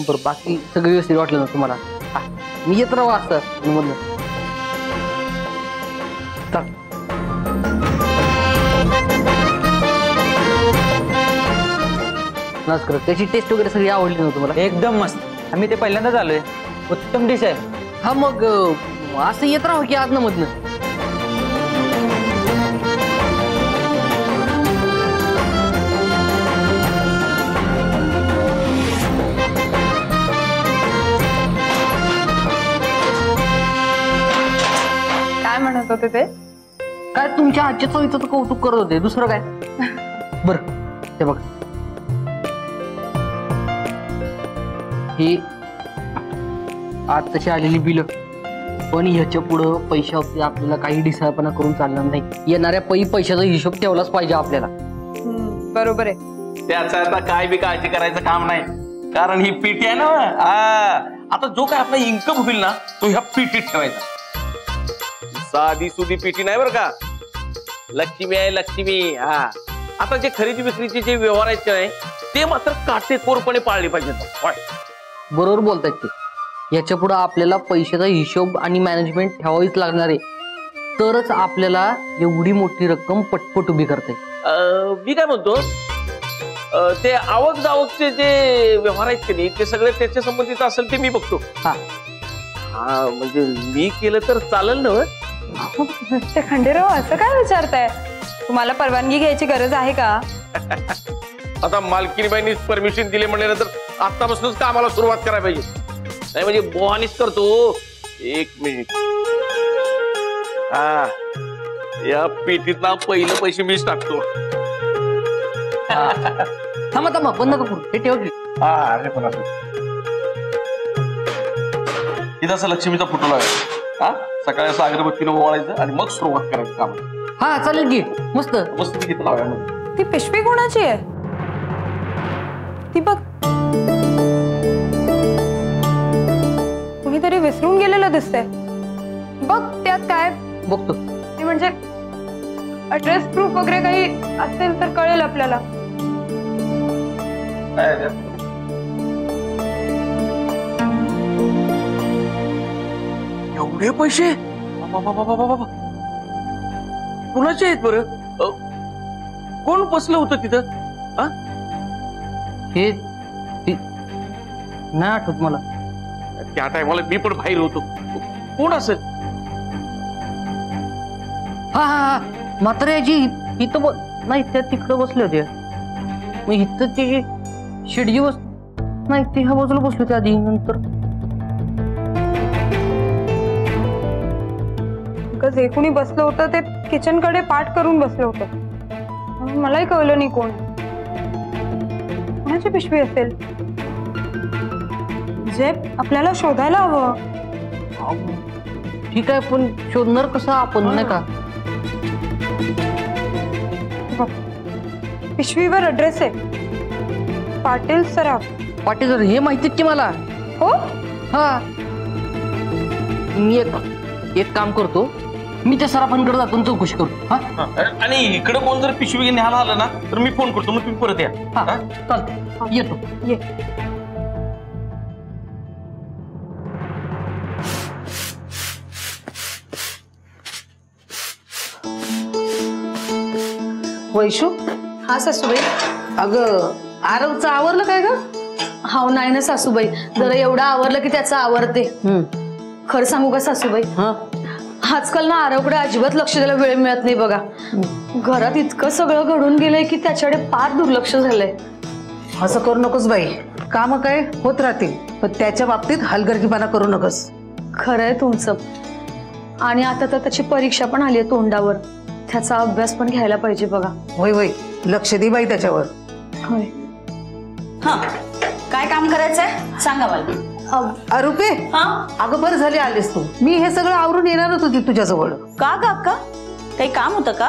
बरं बाकी सगळं व्यवस्थित वाटलं ना तुम्हाला? मी येत राहू असं मधलं. नमस्कार. त्याची टेस्ट वगैरे सगळी आवडली ना तुम्हाला? एकदम मस्त. आम्ही ते पहिल्यांदाच आलोय. उत्तम डिश आहे. हा मग असं येत राहू की आज ना मधनं. काय म्हणत होते ते? काय तुमच्या हातच्या चवीचं तर कौतुक करत होते, दुसरं काय? बरं ते बघ, ही आज तशी आलेली बिल, पण ह्याच्या पुढं पैशावरती आपल्याला काही डिसाळपणा करून चालणार नाही. येणाऱ्या पैशाचा हिशोब ठेवलाच पाहिजे आपल्याला. बरोबर आहे. त्याचा आता काय बी काळजी करायचं काम नाही, कारण ही पीटी आहे ना. आता जो काय आपला इन्कम होईल ना तो ह्या पीटीत ठेवायचा. साधी सुधी पीटी नाही बरं का. लक्ष्मी आहे लक्ष्मी. आता जे खरेदी विक्रीचे जे व्यवहार आहेत काय ते मात्र काटेकोरपणे पाळले पाहिजेत. बरोबर बोलतायत ते. याच्या पुढे आपल्याला पैशाचा हिशोब आणि मॅनेजमेंट ठेवावीच लागणार आहे, तरच आपल्याला एवढी मोठी रक्कम पटपट उभी करता येईल. मी काय म्हणतो, ते आवक जावकचे जे व्यवहार आहेत की नाही ते सगळे त्याच्या संबंधित असेल ते मी बघतो. हा म्हणजे मी केलं तर चालेल ना? ते खंडेराव असं काय विचारताय? तुम्हाला परवानगी घ्यायची गरज आहे का? आता मालकीणबाईंनी परमिशन दिले म्हणल्यानंतर आतापासूनच कामाला सुरुवात करायला पाहिजे. नाही म्हणजे बोहानीच करतो. एक मिनिट. या पेटीत ना पहिलं पैसे मीच टाकतो. थांबा थांबा, बंद करू हे ठेव की. अरे पण इथं असं लक्ष्मीचा फोटो लावायचा. सकाळी असं अगरबत्तीनं ओवाळायचं आणि मग सुरुवात करायची काम. हा चालेल की. मस्त मस्त गीत लावायला. ती पिशवी कोणाची आहे? ती बघ, कुणीतरी विसरून गेलेलं दिसतंय. बघ त्यात काय बघतो. ते म्हणजे ऍड्रेस प्रूफ वगैरे काही असेल तर कळेल आपल्याला. एवढे पैसे कुणाचे आहेत बरं? कोण बसलं होतं तिथं? हे नाही आठवत मला. त्या टायमाला मी पण बाहेर होतो. कोण असेल? हा हा हा, म्हाताऱ्याची इथं नाही, त्या तिकडं बसले होते. मग इथं ती शिडजी बस नाही, ती ह्या बाजूला बसली होती आधी. नंतर जे कोणी बसलं होतं ते किचन कडे पाठ करून बसलं होतं. मलाही कळलं नाही कोण. कोणाची पिशवी असेल? जे आपल्याला शोधायला हवं. ठीक आहे, पण शोधणार कसं आपण नाही का? पिशवीवर ऍड्रेस आहे, पाटील सराफ. पाटील सर हे माहितीत की मला. हो. हा, मी एक काम करतो, मी त्या सराफांकडे जातो आणि चौकशी करतो. हा, आणि इकडे कोण जर पिशवी न्यायला आलं ना तर मी फोन करतो, मग तुम्ही परत या. हा चालतंय, येतो. ये. वैशू. हा सासूबाई. अगं आरवचं आवरलं काय ग? हाव नाही ना सासूबाई, जरा एवढं आवरलं की त्याचं आवरते. खरं सांगू का सासूबाई, आजकाल ना आरवकडे अजिबात लक्ष द्यायला वेळ मिळत नाही बघा. घरात इतकं सगळं घडून गेलंय की त्याच्याकडे फार दुर्लक्ष झालंय. असं करू नकोस बाई, काम काय होत राहतील, पण त्याच्या बाबतीत हलगर्जीपणा करू नकोस. खरंय तुमचं. आणि आता तर त्याची परीक्षा पण आली आहे तोंडावर, त्याचा अभ्यास पण घ्यायला पाहिजे बघा. होय होय, लक्ष दे बाई त्याच्यावर. होय. हा, काय काम करायचंय सांगा मला. रुपे, अगं बरं झाली आलीस तू. मी हे सगळं आवरून येणारच होती तुझ्याजवळ. का काका, काही काम होतं का?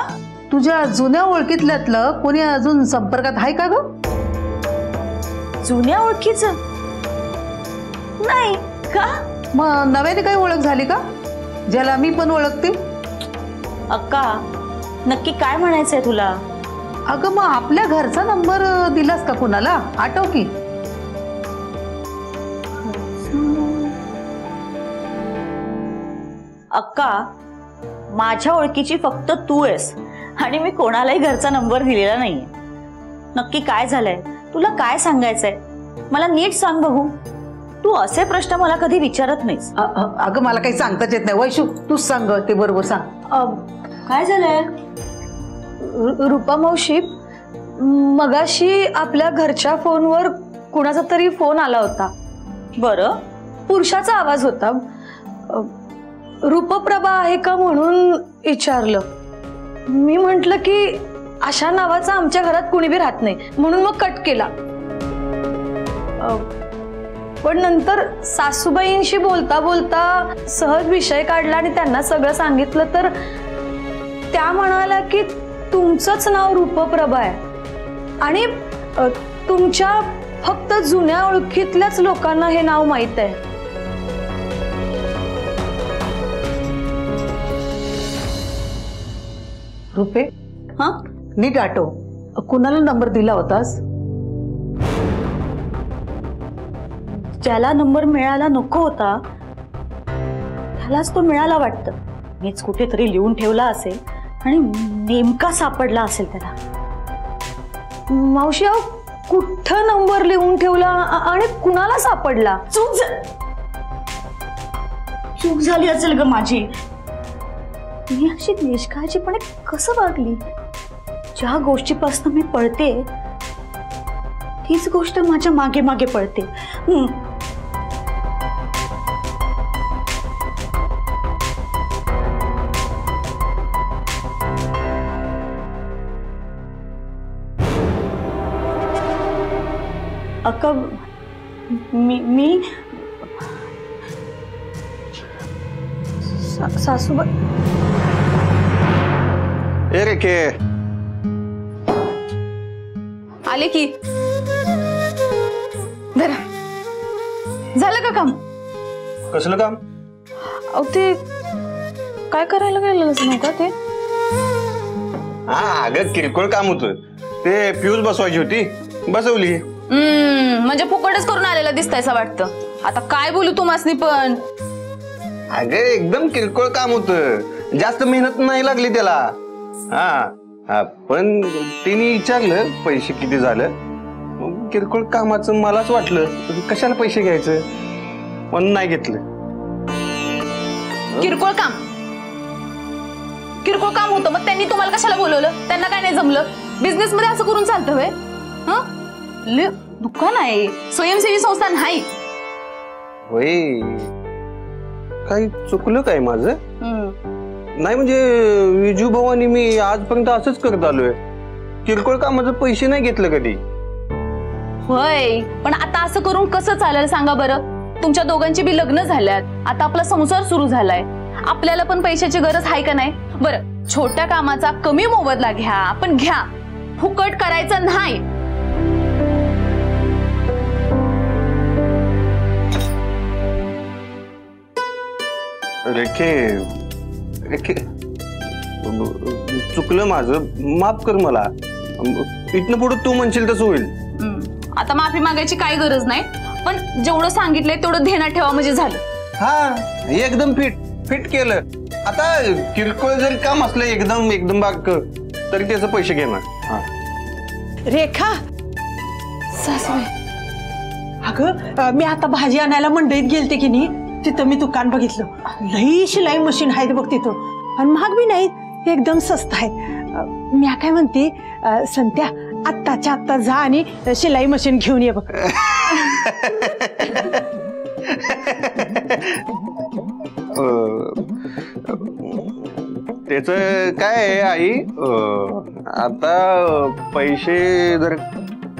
तुझ्या जुन्या ओळखीतल्यातलं कोणी अजून संपर्कात आहे का ग? जुन्या ओळखीच नाही का? मग नव्याने काही ओळख झाली का, ज्याला मी पण ओळखते? अक्का, नक्की काय म्हणायचंय तुला? अगं मग आपल्या घरचा नंबर दिलास का कुणाला? आठव की. अक्का, माझ्या ओळखीची फक्त तू आहेस आणि मी कोणालाही घरचा नंबर दिलेला नाहीये. नक्की काय झालंय? तुला काय सांगायचंय मला नीट सांग बघू. तू असे प्रश्न मला कधी विचारत नाहीस. अगं मला काही सांगताच येत नाही. वैशू तूच सांग ते बरोबर सांग. काय झालंय? रुपा मावशी, मगाशी आपल्या घरच्या फोनवर कुणाचा तरी फोन आला होता. बरं, पुरुषाचा आवाज होता. रूपप्रभा आहे का म्हणून विचारलं. मी म्हंटल की अशा नावाचा आमच्या घरात कुणी बी राहत नाही, म्हणून मग कट केला. पण नंतर सासूबाईंशी बोलता बोलता सहज विषय काढला आणि त्यांना सगळं सांगितलं तर त्या म्हणाल्या की तुमचंच नाव रूपप्रभा आहे आणि तुमच्या फक्त जुन्या ओळखीतल्याच लोकांना हे नाव माहित आहे. रुपे, हा, नीट आठव, कुणाला नंबर दिला होतास? ज्याला नंबर मिळायला नको होता त्यालाच तो मिळाला वाटतं. मीच कुठेतरी लिहून ठेवला असेल आणि नेमका सापडला असेल त्याला. मावशी, अहो कुठं नंबर लिहून ठेवला आणि कुणाला सापडला? चूक झाली असेल ग माझी. मी अशी निष्काळजीपणे कसं वागली? ज्या गोष्टीपासून मी पळते तीच गोष्ट माझ्या मागे मागे पळते. अक्का, मी सासूबाई. ए रेखे, आले की. धरा. झालं का काम? कसलं काम? अहो ते काय करायला गेलं नव्हतं ते? हा अगं किरकोळ काम होतं. ते फ्यूज बसवायची होती, बसवली. म्हणजे फुकटच करून आलेला दिसतायसा वाटतं. आता काय बोलू तुम्हासनी पण. अगं एकदम किरकोळ काम होतं, जास्त मेहनत नाही लागली त्याला. हा पण तिने विचारलं पैसे किती झालं. किरकोळ कामाचं मलाच वाटलं कशाला पैसे घ्यायचं म्हणून नाही घेतलं. किरकोळ काम होतं, मग त्यांनी तुम्हाला कशाला बोलवलं? त्यांना काय नाही जमलं? बिझनेस मध्ये असं करून चालतं व्हय? दुकान आहे, स्वयंसेवी संस्था नाही. होय, काही चुकलं काय माझं? नाही म्हणजे विजू भाऊ आणि मी आजपर्यंत असंच करत आलोय. किरकोळ कामाचे पैसे नाही घेतलं कधी. होय, पण आता असं करून कसं चालेल सांगा बरं? तुमच्या दोघांची बी लग्न झाल्यात, आता आपला संसार सुरू झालाय, आपल्याला पण पैशाची गरज आहे का नाही? बरं, छोट्या कामाचा कमी मोबदला घ्या, पण घ्या, फुकट करायचं नाही. रेखे, चुकलं माझं, माफ कर मला. इथनं पुढे तू म्हणशील तसं होईल. आता माफी मागायची काही गरज नाही, पण जेवढं सांगितलंय तेवढं ध्यानात ठेवा म्हणजे झालं. हा एकदम फिट केलं. आता किरकोळ जरी काम असलं एकदम बाक तरी त्याचे पैसे घेणार. हा रेखा, सासूबाई, अगं मी आता भाजी आणायला मंडईत गेलते की नाही, तिथं मी दुकान बघितलं. लई शिलाई मशीन आहेत बघ तिथं, आणि महाग बी नाहीत, एकदम स्वस्त आहेत. मी काय म्हणते, संत्या आत्ताच्या आत्ता जा आणि शिलाई मशीन घेऊन ये बघ. त्याच काय आहे आई, आता पैसे जर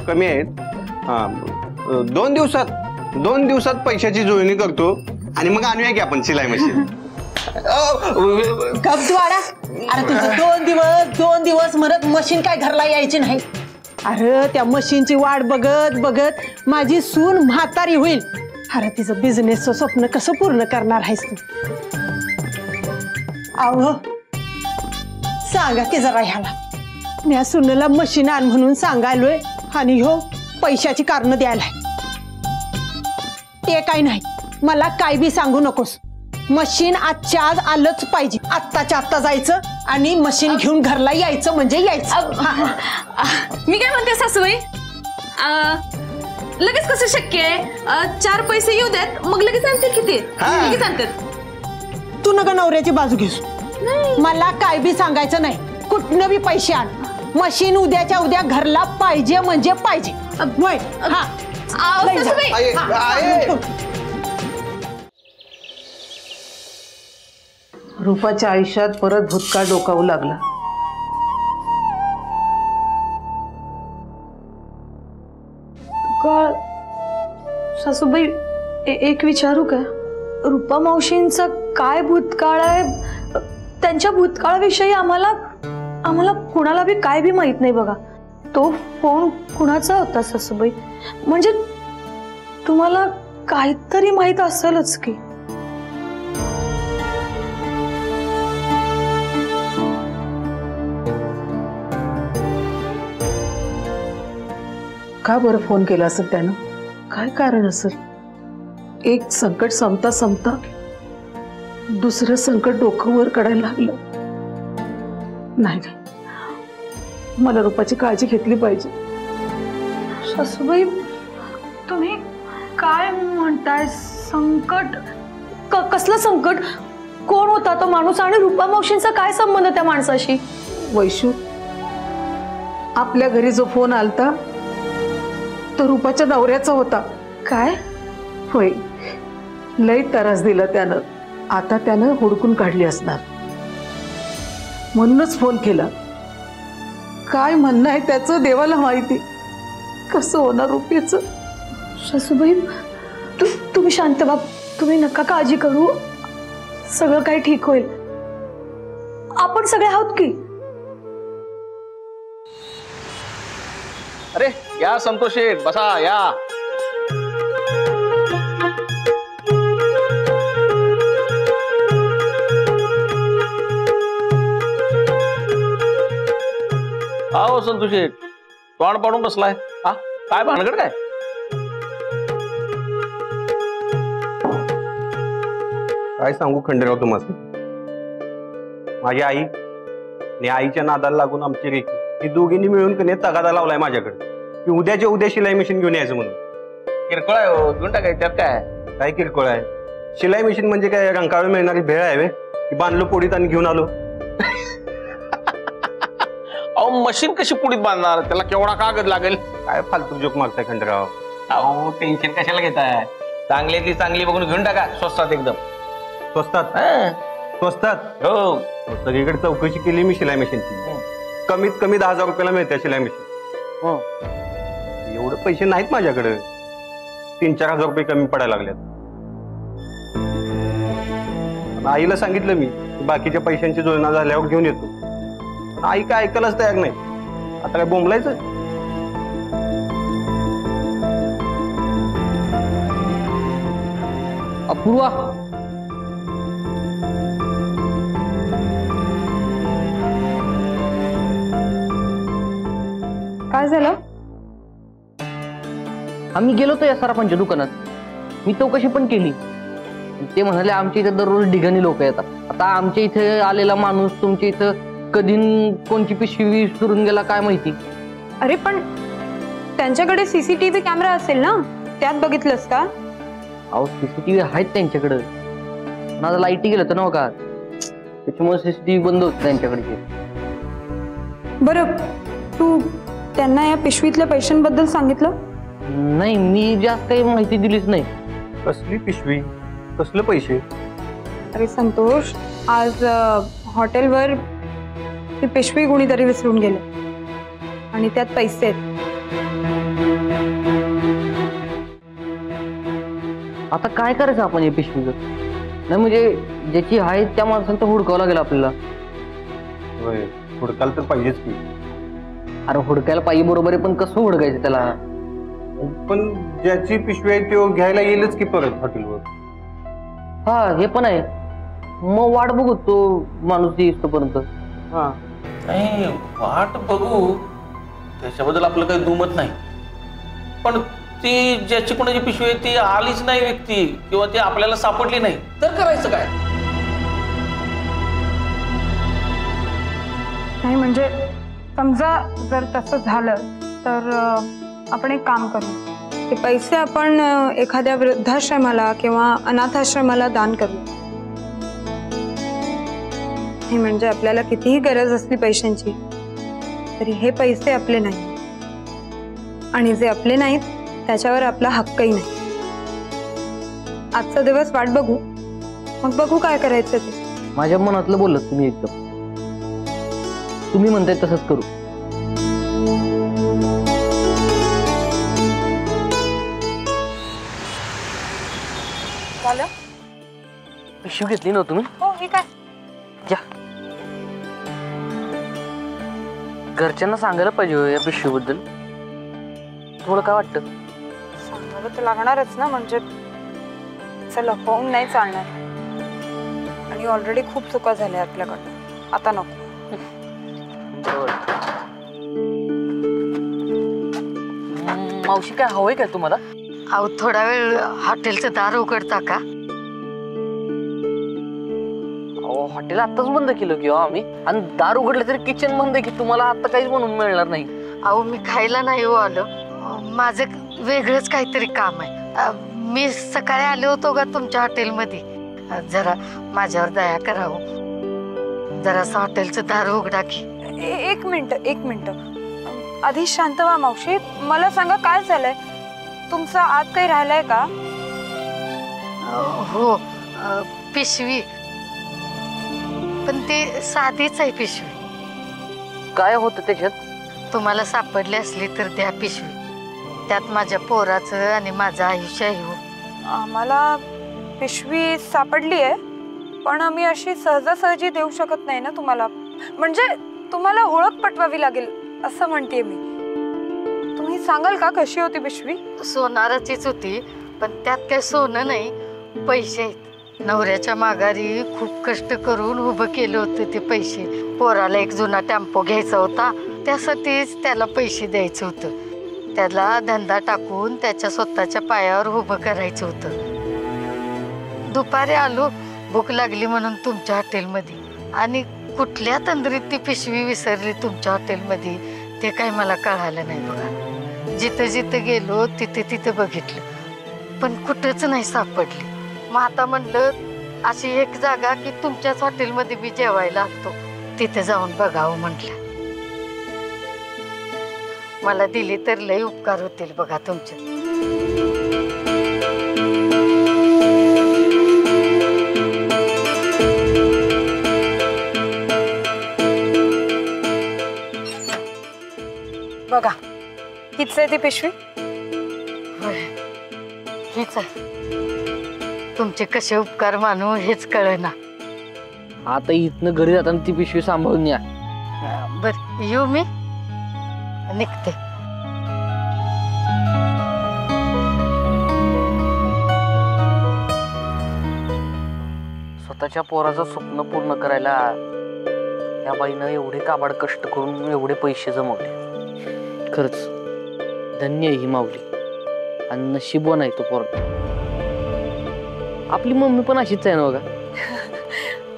कमी आहेत. हा 2 दिवसात पैशाची जुळणी करतो आणि मग आणूया की आपण शिलाई मशीन. गपद्वारा, अरे तुझं 2 दिवस म्हणत मशीन काय घरला यायची नाही. अरे त्या मशीनची वाट बघत बघत माझी सून म्हातारी होईल. अरे तिचं बिझनेसचं स्वप्न कसं पूर्ण करणार आहेस तू? अहो सांगा की जरा ह्याला मी सुनेला मशीन आण म्हणून सांगायलोय आणि हो पैशाची कारण द्यायलाय. ते काय नाही, मला काय बी सांगू नकोस. मशीन आजच्या आज आलंच पाहिजे. आत्ताच्या आत्ता जायचं आणि मशीन घेऊन घरला यायचं म्हणजे यायचं. मी काय म्हणते सासूबाई, लगेच कसं शक्य आहे? 4 पैसे येऊ देत, मग लगेच आणतील किती? लगेच आणतात. तू नका नवऱ्याची बाजू घेस. मला काय बी सांगायचं नाही. कुठनं बी पैसे आण, मशीन उद्याच्या उद्या घरला पाहिजे म्हणजे पाहिजे. होय. हा लय जा. हा. रूपाच्या आयुष्यात परत भूतकाळ डोकावू लागला. का सासूबाई एक विचारू का? रूपा मावशींचा काय भूतकाळ आहे? त्यांच्या भूतकाळाविषयी आम्हाला कुणाला बी काय बी माहित नाही बघा. तो फोन कुणाचा होता सासूबाई? म्हणजे तुम्हाला काहीतरी माहित असेलच की. का बरं फोन केला असेल त्यानं? काय कारण असेल? एक संकट संपता संपता दुसरं संकट डोकं वर काढायला लागलं. नाही नाही, मला रूपाची काळजी घेतली पाहिजे. सासूबाई तुम्ही काय म्हणताय? संकट? कसलं संकट? कोण होता तो माणूस आणि रूपा मावशींचा काय संबंध त्या माणसाशी? वैशू, आपल्या घरी जो फोन आलता तो रूपाच्या नवऱ्याचा होता. काय? होय, लई त्रास दिला त्यानं. आता त्यानं हुडकून काढली असणार म्हणूनच फोन केला. काय म्हणणं आहे त्याचं देवाला माहिती. कसं होणार रुपयाचं? सासूबाई तुम्ही शांत व्हा. तुम्ही नका काळजी करू. सगळं काही ठीक होईल. आपण सगळे आहोत की. अरे या संतोष शेठ, बसा या. आओ संतोष शेठ, तोंड पाडून बसलाय. हा काय भानगड काय? काय सांगू खंडेराव तुम्हाला. माझी आई आणि आईच्या नादाला लागून आमची रेखी ही दोघींनी मिळून कने तगादा लावलाय माझ्याकडे की उद्याच्या उद्या शिलाई मशीन घेऊन यायचं म्हणून. किरकोळ आहे हो, घेऊन टाकायचं त्यात काय? काय किरकोळ आहे? शिलाई मशीन म्हणजे काय रंकाळू मिळणारी भेळ आहे वे की बांधलो पोडीत आणि घेऊन आलो? अहो मशीन कशी पुढीत बांधणार? त्याला केवढा कागद लागेल? काय फालतू जोक मागताय खंडेराव. अहो टेन्शन कशाला घेताय? चांगली ती चांगली बघून घेऊन टाका, स्वस्तात एकदम. स्वस्तात? स्वस्तात? हो. सगळीकडे चौकशी केली मी शिलाई मशीनची. कमीत कमी 10,000 रुपयाला मिळते शिलाई मशीन. एवढे पैसे नाहीत माझ्याकडे. 3-4 हजार रुपये कमी पडायला लागल्यात. आईला सांगितलं मी बाकीच्या पैशांची जुळणा झाल्यावर घेऊन येतो. आई काय ऐकायलाच तयार नाही. आता काय बोंबलायचं? अपूर्वा, काय झालं? आम्ही गेलो होतो या सरपंच दुकानात. मी चौकशी पण केली. ते म्हणाले आमच्या इथे दररोज ढिगाणी लोक येतात. आता आमच्या इथे आलेला माणूस तुमच्या इथं कधी कोणची पिशवी विसरून गेला काय माहिती. अरे पण त्यांच्याकडे सीसीटीव्ही कॅमेरा असेल ना, त्यात बघितलंस का? अहो सीसीटीव्ही आहेत त्यांच्याकडे. माझा लाईटी गेलं तर नव्ह का, त्याच्यामुळे सीसीटीव्ही बंद होत त्यांच्याकडचे. बरं, तू त्यांना या पिशवीतल्या पैशांबद्दल सांगितलं? नाही, मी जास्त काही माहिती दिलीच नाही. कसली पिशवी, कसले पैसे? अरे संतोष, आज हॉटेलवर ती पिशवी कोणीतरी विसरून गेले आणि त्यात पैसे आहेत. आता काय करायचं आपण या पिशवीचं? नाही म्हणजे ज्याची आहे त्या माणसाला तर हुडकावं लागेल आपल्याला. हुडकाल तर पाहिजेच की. अरे हुडकायला पाहिजे बरोबर आहे, पण कसं हुडकायचं त्याला? पण ज्याची पिशवी आहे तो घ्यायला येईलच की परत हॉटेलवर. हा हे पण आहे. मग वाट बघू तो माणूस येईस्तोपर्यंत. हा नाही वाट बघू त्याच्याबद्दल आपलं काही दुमत नाही, पण ती ज्याची कोणाची पिशवी आहे ती आलीच नाही व्यक्ती किंवा ती आपल्याला सापडली नाही तर करायचं काय? नाही म्हणजे समजा जर तसं झालं तर आपण एक काम करू, ते पैसे आपण एखाद्या वृद्धाश्रमाला किंवा अनाथाश्रमाला दान करू. हे म्हणजे आपल्याला कितीही गरज असली पैशांची तरी हे पैसे आपले नाही, आणि जे आपले नाहीत त्याच्यावर आपला हक्कही नाही. आजचा दिवस वाट बघू, मग बघू काय करायचं ते. माझ्या मनातलं बोलत तुम्ही एकदम. तुम्ही म्हणताय तसंच करू. झालं? पिशवी घेतली ना तुम्ही? हो, हे काय? या घरच्यांना सांगायला पाहिजे हो या पिशवीबद्दल. थोडं काय वाटतं? सांगावं तर लागणारच ना, म्हणजे लपवून नाही चालणार. आणि ऑलरेडी खूप चुका झाल्या आपल्याकडनं, आता नको. मावशी काय हवंय काय तुम्हाला? अहो थोडा वेळ हॉटेलचं दार उघडता का? हॉटेल आताच बंद केलं की आम्ही, आणि दार उघडलं तरी किचन बंद आहे की तुम्हाला आता काहीच म्हणून मिळणार नाही. अहो मी खायला नाही हो आलो, माझं वेगळंच काहीतरी काम आहे. मी सकाळी आले होतो का तुमच्या हॉटेलमध्ये, जरा माझ्यावर दया करावं, जरासं हॉटेलचं दार उघडा की. एक मिनिट आधी शांत व्हा मावशी. मला सांगा काय झालंय, तुमचं आत काही राहिलंय का? हो पिशवी, पण ते साधीच आहे पिशवी. काय होतं त्याच्यात? तुम्हाला सापडली असली तर द्या पिशवी, त्यात माझ्या पोराचं आणि माझं आयुष्य आहे हो. आम्हाला पिशवी सापडली आहे, पण आम्ही अशी सहजासहजी देऊ शकत नाही ना तुम्हाला. म्हणजे तुम्हाला ओळख पटवावी लागेल असं म्हणते मी. तुम्ही सांगाल का कशी होती पिशवी? सोनाराचीच होती, पण त्यात काही सोनं नाही, पैसे आहेत. नवऱ्याच्या माघारी खूप कष्ट करून उभं केलं होतं ते पैसे. पोराला एक जुना टेम्पो घ्यायचा होता, त्यासाठीच त्याला पैसे द्यायचं होतं. त्याला धंदा टाकून त्याच्या स्वतःच्या पायावर उभं करायचं होतं. दुपारी आलो, भूक लागली म्हणून तुमच्या हॉटेलमध्ये, आणि कुठल्या तंद्रीत ती पिशवी विसरली तुमच्या हॉटेलमध्ये ते काही मला कळालं नाही बघा. जिथं जिथं गेलो तिथे बघितलं, पण कुठंच नाही सापडली. मग आता म्हणलं अशी एक जागा की तुमच्याच हॉटेलमध्ये मी जेवायला असतो, तिथे जाऊन बघावं म्हटलं. मला दिली तर लई उपकार होतील बघा तुमचे. बघा हीच आहे ती पिशवी. हीच आहे. तुमचे कसे उपकार मानू हेच कळेना. आता इथनं घरी जाताना ती पिशवी सांभाळून या. बर येऊ मी, निघते. स्वतःच्या पोराचं स्वप्न पूर्ण करायला या बाईनं एवढे काबाड कष्ट करून एवढे पैसे जमवले. खरंच धन्य आहे ही माऊली, आणि नशीबवान आहे तो पोरगा. आपली मम्मी पण अशीच आहे ना बघा.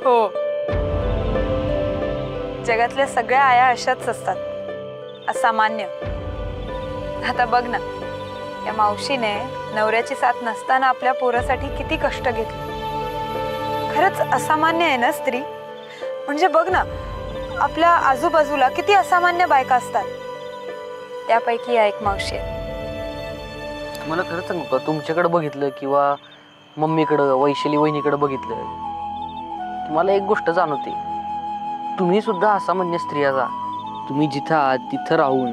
हो, जगातल्या सगळ्या आया अशाच असतात, असामान्य. आता बघ ना, या मावशीने नवऱ्याची साथ नसताना आपल्या पोरासाठी किती कष्ट घेतले. खरंच असामान्य आहे ना स्त्री. म्हणजे बघ ना, आपल्या आजूबाजूला किती असामान्य बायका असतात, त्यापैकी एक मावशी आहे. मला खरंच सांगू का, तुमच्याकडे बघितलं किंवा मम्मीकडं वैशाली वहिनीकडे बघितलं की मला एक गोष्ट जाणवते, तुम्ही सुद्धा असामान्य स्त्री आहात. तुम्ही जिथं आहात तिथं राहून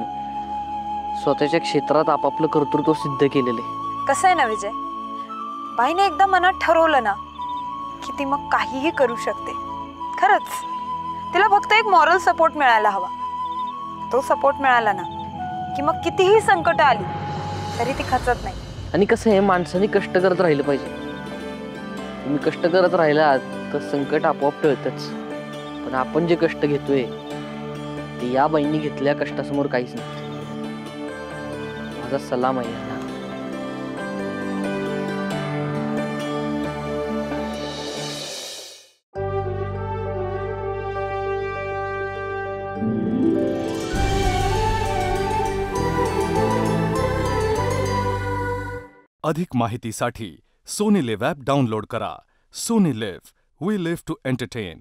स्वतःच्या क्षेत्रात आपापलं कर्तृत्व सिद्ध केलेलं आहे. कसं आहे ना विजय, बाईने एकदा मनात ठरवलं ना की ती मग काहीही करू शकते. खरंच तिला फक्त एक मॉरल सपोर्ट मिळायला हवा. तो सपोर्ट मिळाला ना की मग कितीही संकट आली तरी ती खचत नाही. आणि कसं आहे, माणसाने कष्ट करत राहिलं पाहिजे. तुम्ही कष्ट करत राहिलात तर संकट आपोआप टळतच. पण आपण जे कष्ट घेतोय ते या बाईंनी घेतलेल्या कष्टासमोर काहीच नाही. माझा सलाम आहे यांना. अधिक माहितीसाठी सोनी लिव्ह ॲप डाउनलोड करा. Sony Liv, we live to entertain.